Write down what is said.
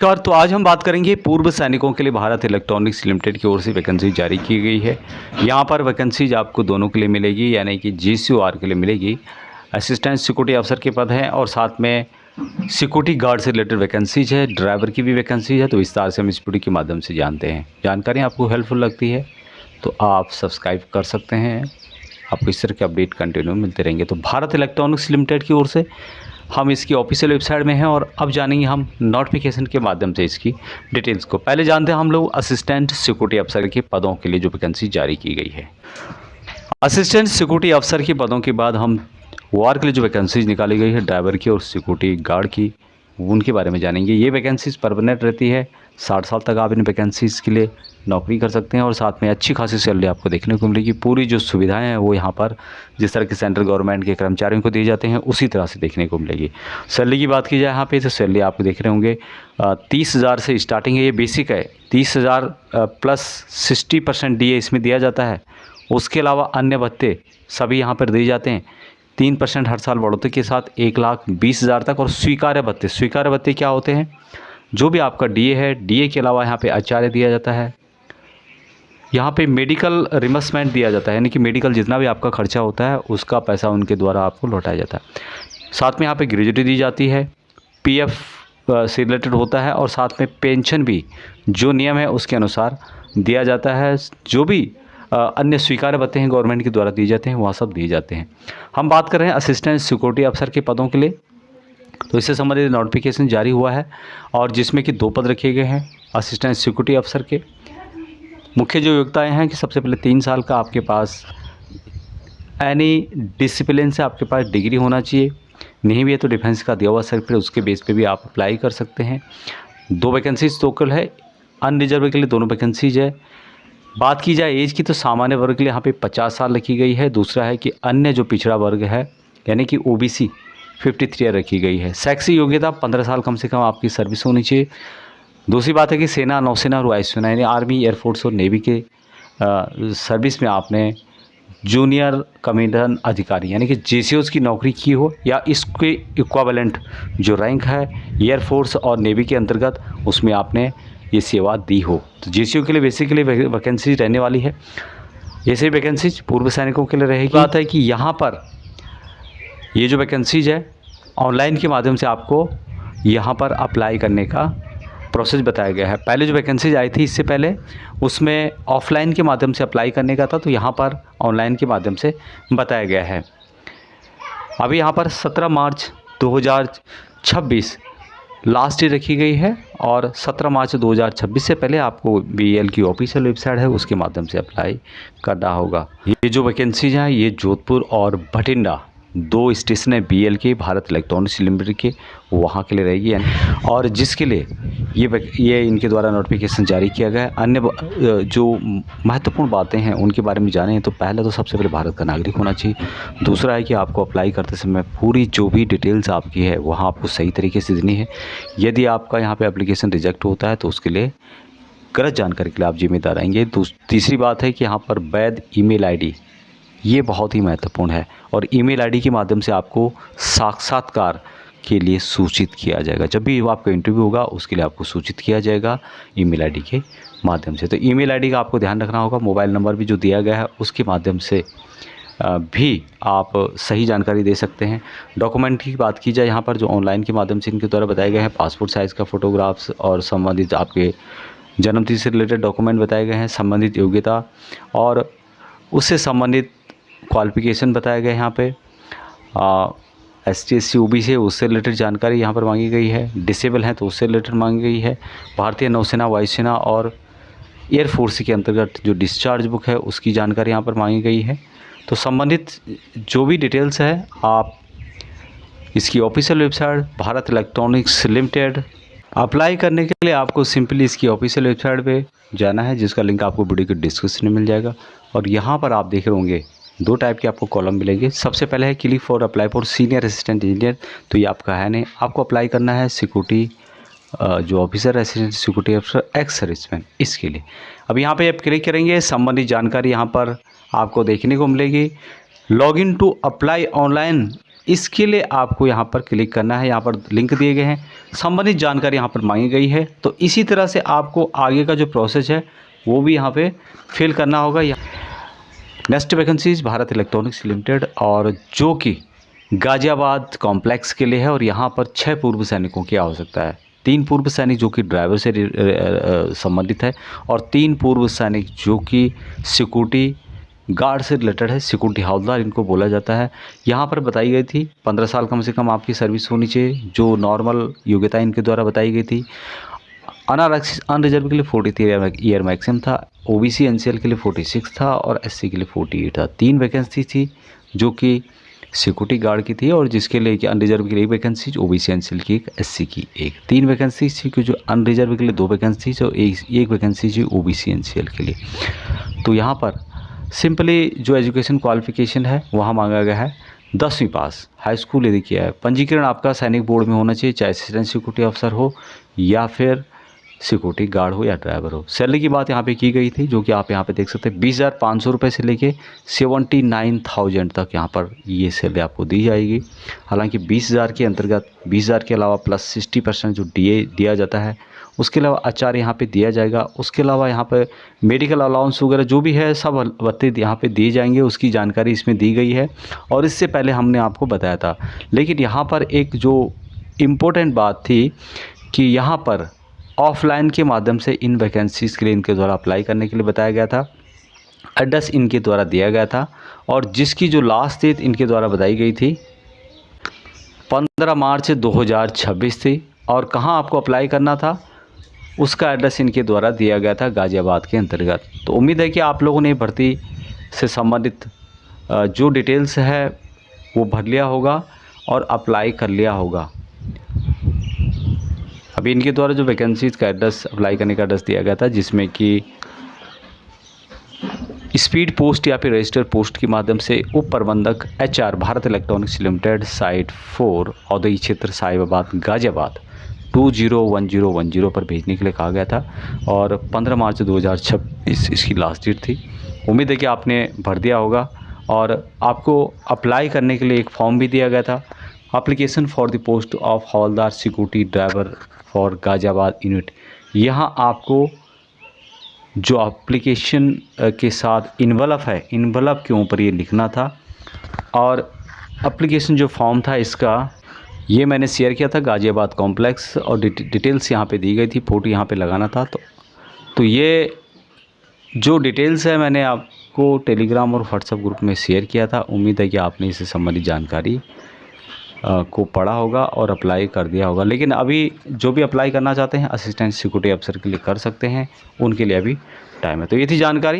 नमस्कार। तो आज हम बात करेंगे पूर्व सैनिकों के लिए भारत इलेक्ट्रॉनिक्स लिमिटेड की ओर से वैकेंसी जारी की गई है। यहाँ पर वैकेंसीज आपको दोनों के लिए मिलेगी, यानी कि GCOR के लिए मिलेगी। असिस्टेंट सिक्योरिटी अफसर के पद हैं और साथ में सिक्योरिटी गार्ड से रिलेटेड वैकेंसीज है, ड्राइवर की भी वैकेंसीज है। तो विस्तार से हम इस वीडियो के माध्यम से जानते हैं। जानकारी आपको हेल्पफुल लगती है तो आप सब्सक्राइब कर सकते हैं। आपको इस तरह के अपडेट कंटिन्यू मिलते रहेंगे। तो भारत इलेक्ट्रॉनिक्स लिमिटेड की ओर से हम इसकी ऑफिशियल वेबसाइट में हैं और अब जानेंगे हम नोटिफिकेशन के माध्यम से इसकी डिटेल्स को। पहले जानते हैं हम लोग असिस्टेंट सिक्योरिटी अफसर के पदों के लिए जो वैकेंसी जारी की गई है। असिस्टेंट सिक्योरिटी अफसर के पदों के बाद हम वार के लिए जो वैकेंसीज निकाली गई है ड्राइवर की और सिक्योरिटी गार्ड की, उनके बारे में जानेंगे। ये वैकेंसीज परमानेंट रहती है। 60 साल तक आप इन वैकेंसीज़ के लिए नौकरी कर सकते हैं और साथ में अच्छी खासी सैलरी आपको देखने को मिलेगी। पूरी जो सुविधाएं हैं वो यहाँ पर जिस तरह के सेंट्रल गवर्नमेंट के कर्मचारियों को दिए जाते हैं उसी तरह से देखने को मिलेगी। सैलरी की बात की जाए यहाँ पे तो सैलरी आपको देख रहे होंगे 30,000 से स्टार्टिंग है। ये बेसिक है। 30,000 प्लस 60% DA इसमें दिया जाता है। उसके अलावा अन्य भत्ते सभी यहाँ पर दिए जाते हैं। 3% हर साल बढ़ोतरी के साथ 1,20,000 तक। और स्वीकार्य भत्ते क्या होते हैं? जो भी आपका DA है, DA के अलावा यहाँ पे आचार्य दिया जाता है। यहाँ पे मेडिकल रिमबर्समेंट दिया जाता है, यानी कि मेडिकल जितना भी आपका खर्चा होता है उसका पैसा उनके द्वारा आपको लौटाया जाता है। साथ में यहाँ पे ग्रेजुटी दी जाती है, PF से रिलेटेड होता है और साथ में पेंशन भी जो नियम है उसके अनुसार दिया जाता है। जो भी अन्य स्वीकार्य भत्ते हैं गवर्नमेंट के द्वारा दिए जाते हैं वह सब दिए जाते हैं। हम बात कर रहे हैं असिस्टेंट सिक्योरिटी अफसर के पदों के लिए। तो इससे संबंधित नोटिफिकेशन जारी हुआ है और जिसमें कि 2 पद रखे गए हैं असिस्टेंट सिक्योरिटी अफसर के। मुख्य जो योग्यताएं हैं कि सबसे पहले 3 साल का आपके पास एनी डिसिप्लिन से आपके पास डिग्री होना चाहिए। नहीं भी है तो डिफेंस का दिया हुआ सर्टिफिकेट उसके बेस पे भी आप अप्लाई कर सकते हैं। 2 वैकेंसीज टोटल है। अनरिजर्व के लिए दोनों वैकेंसीज है। बात की जाए एज की तो सामान्य वर्ग के लिए यहाँ पे 50 साल रखी गई है। दूसरा है कि अन्य जो पिछड़ा वर्ग है यानी कि OBC 53 ईयर रखी गई है। शैक्षिक योग्यता 15 साल कम से कम आपकी सर्विस होनी चाहिए। दूसरी बात है कि सेना, नौसेना और वायुसेना यानी आर्मी, एयरफोर्स और नेवी के सर्विस में आपने जूनियर कमांडेंट अधिकारी यानी कि JCOs की नौकरी की हो या इसके इक्विवेलेंट जो रैंक है एयरफोर्स और नेवी के अंतर्गत उसमें आपने ये सेवा दी हो। तो JCO के लिए बेसिकली वैकेंसी रहने वाली है। ऐसे वैकेंसीज पूर्व सैनिकों के लिए रहेगी। बात है कि यहाँ पर ये जो वैकेंसीज है ऑनलाइन के माध्यम से आपको यहाँ पर अप्लाई करने का प्रोसेस बताया गया है। पहले जो वैकेंसीज आई थी इससे पहले उसमें ऑफलाइन के माध्यम से अप्लाई करने का था, तो यहाँ पर ऑनलाइन के माध्यम से बताया गया है। अभी यहाँ पर 17 मार्च 2026 लास्ट डेट रखी गई है और 17 मार्च 2026 से पहले आपको BEL की ऑफिशियल वेबसाइट है उसके माध्यम से अप्लाई करना होगा। ये जो वैकेंसीज हैं ये जोधपुर और भटिंडा 2 स्टेशन है BEL के, भारत इलेक्ट्रॉनिक्स लिमिटेड के, वहाँ के लिए रहेगी। और जिसके लिए ये इनके द्वारा नोटिफिकेशन जारी किया गया है। अन्य जो महत्वपूर्ण बातें हैं उनके बारे में जानें तो पहले तो सबसे पहले भारत का नागरिक होना चाहिए। दूसरा है कि आपको अप्लाई करते समय पूरी जो भी डिटेल्स आपकी है वहाँ आपको सही तरीके से देनी है। यदि आपका यहाँ पे एप्लीकेशन रिजेक्ट होता है तो उसके लिए गलत जानकारी के लिए आप जिम्मेदार आएंगे। तीसरी बात है कि यहाँ पर वैध email ID ये बहुत ही महत्वपूर्ण है और email ID के माध्यम से आपको साक्षात्कार के लिए सूचित किया जाएगा। जब भी आपका इंटरव्यू होगा उसके लिए आपको सूचित किया जाएगा email ID के माध्यम से। तो email ID का आपको ध्यान रखना होगा। मोबाइल नंबर भी जो दिया गया है उसके माध्यम से भी आप सही जानकारी दे सकते हैं। डॉक्यूमेंट की बात की जाए यहाँ पर जो ऑनलाइन के माध्यम से इनके द्वारा बताए गए हैं, पासपोर्ट साइज़ का फ़ोटोग्राफ्स और संबंधित आपके जन्मतिथि से रिलेटेड डॉक्यूमेंट बताए गए हैं। संबंधित योग्यता और उससे संबंधित क्वालिफिकेशन बताया गया है। यहाँ पे ST SC OBC उससे रिलेटेड जानकारी यहाँ पर मांगी गई है। डिसेबल हैं तो उससे रिलेटेड मांगी गई है। भारतीय नौसेना, वायुसेना और एयरफोर्स के अंतर्गत जो डिस्चार्ज बुक है उसकी जानकारी यहाँ पर मांगी गई है। तो संबंधित जो भी डिटेल्स है आप इसकी official website Bharat electronics limited apply करने के लिए आपको सिंपली इसकी ऑफिशियल वेबसाइट पे जाना है, जिसका लिंक आपको वीडियो के डिस्क्रिप्शन में मिल जाएगा। और यहाँ पर आप देख रहे होंगे 2 टाइप के आपको कॉलम मिलेंगे। सबसे पहले है click for apply for senior assistant engineer, तो ये आपका है नहीं। आपको अप्लाई करना है सिक्योरिटी जो ऑफिसर असिस्टेंट सिक्योरिटी अफसर एक्स सर्विसमैन, इसके लिए। अब यहाँ पे आप क्लिक करेंगे, संबंधित जानकारी यहाँ पर आपको देखने को मिलेगी। लॉगिन टू अप्लाई ऑनलाइन इसके लिए आपको यहाँ पर क्लिक करना है। यहाँ पर लिंक दिए गए हैं, संबंधित जानकारी यहाँ पर मांगी गई है। तो इसी तरह से आपको आगे का जो प्रोसेस है वो भी यहाँ पे फिल करना होगा। Next vacancies Bharat electronics limited, और जो कि गाज़ियाबाद कॉम्प्लेक्स के लिए है, और यहाँ पर 6 पूर्व सैनिकों की आवश्यकता है। 3 पूर्व सैनिक जो कि ड्राइवर से संबंधित है, और 3 पूर्व सैनिक जो कि सिक्योरिटी गार्ड से रिलेटेड है, सिक्योरिटी हवलदार इनको बोला जाता है। यहाँ पर बताई गई थी 15 साल कम से कम आपकी सर्विस होनी चाहिए, जो नॉर्मल योग्यता इनके द्वारा बताई गई थी। अनारक्षित अनरिजर्व के लिए 43 ईयर मैक्सिमम था, ओबीसी एनसीएल के लिए 46 था, और एससी के लिए 48 था। 3 वैकेंसी थी जो कि सिक्योरिटी गार्ड की थी, और जिसके लिए कि अनरिजर्व के लिए 1 वैकेंसी, ओबीसी एनसीएल की 1, एससी की 1। 3 वैकेंसी थी कि जो अनरिजर्व के लिए 2 वैकेंसी और 1 वैकेंसी थी ओबीसी एनसीएल के लिए। तो यहाँ पर सिंपली जो एजुकेशन क्वालिफिकेशन है वहाँ मांगा गया है 10वीं पास, हाई स्कूल यदि किया है। पंजीकरण आपका सैनिक बोर्ड में होना चाहिए, चाहे असिस्टेंट सिक्योरिटी अफसर हो या फिर सिक्योरिटी गार्ड हो या ड्राइवर हो। सैलरी की बात यहाँ पे की गई थी, जो कि आप यहाँ पे देख सकते हैं 20,500 रुपये से लेके 79,000 तक यहाँ पर ये सैलरी आपको दी जाएगी। हालांकि 20,000 के अंतर्गत 20,000 के अलावा प्लस 60% जो डीए दिया जाता है, उसके अलावा आचार यहाँ पे दिया जाएगा। उसके अलावा यहाँ पे मेडिकल अलाउंस वगैरह जो भी है सब भत्ते यहाँ पे दिए जाएंगे, उसकी जानकारी इसमें दी गई है, और इससे पहले हमने आपको बताया था। लेकिन यहाँ पर एक जो इम्पोर्टेंट बात थी कि यहाँ पर ऑफलाइन के माध्यम से इन वैकेंसीज़ के लिए इनके द्वारा अप्लाई करने के लिए बताया गया था। एड्रेस इनके द्वारा दिया गया था, और जिसकी जो लास्ट डेट इनके द्वारा बताई गई थी 15 मार्च 2026 थी। और कहाँ आपको अप्लाई करना था उसका एड्रेस इनके द्वारा दिया गया था गाज़ियाबाद के अंतर्गत। तो उम्मीद है कि आप लोगों ने भर्ती से संबंधित जो डिटेल्स है वो भर लिया होगा और अप्लाई कर लिया होगा। अभी इनके द्वारा जो वैकेंसीज़ का एड्रेस, अप्लाई करने का एड्रेस दिया गया था, जिसमें कि स्पीड पोस्ट या फिर रजिस्टर पोस्ट के माध्यम से उप प्रबंधक HR Bharat electronics limited site 4 औद्योगिक क्षेत्र साहिबाबाद गाज़ियाबाद 201010 पर भेजने के लिए कहा गया था, और 15 मार्च 2026 इसकी लास्ट डेट थी। उम्मीद है कि आपने भर दिया होगा, और आपको अप्लाई करने के लिए एक फॉर्म भी दिया गया था। Application for the post of havildar security driver for Ghaziabad unit. यहाँ आपको जो एप्लीकेशन के साथ इन्वलप है, इन्वलप के ऊपर ये लिखना था, और एप्लीकेशन जो फॉर्म था इसका ये मैंने शेयर किया था गाज़ियाबाद कॉम्प्लेक्स, और डिटेल्स यहाँ पे दी गई थी, फ़ोटो यहाँ पे लगाना था। तो ये जो डिटेल्स है मैंने आपको टेलीग्राम और व्हाट्सएप ग्रुप में शेयर किया था। उम्मीद है कि आपने इससे संबंधित जानकारी को पढ़ा होगा और अप्लाई कर दिया होगा। लेकिन अभी जो भी अप्लाई करना चाहते हैं असिस्टेंट सिक्योरिटी अफसर के लिए कर सकते हैं, उनके लिए अभी टाइम है। तो ये थी जानकारी।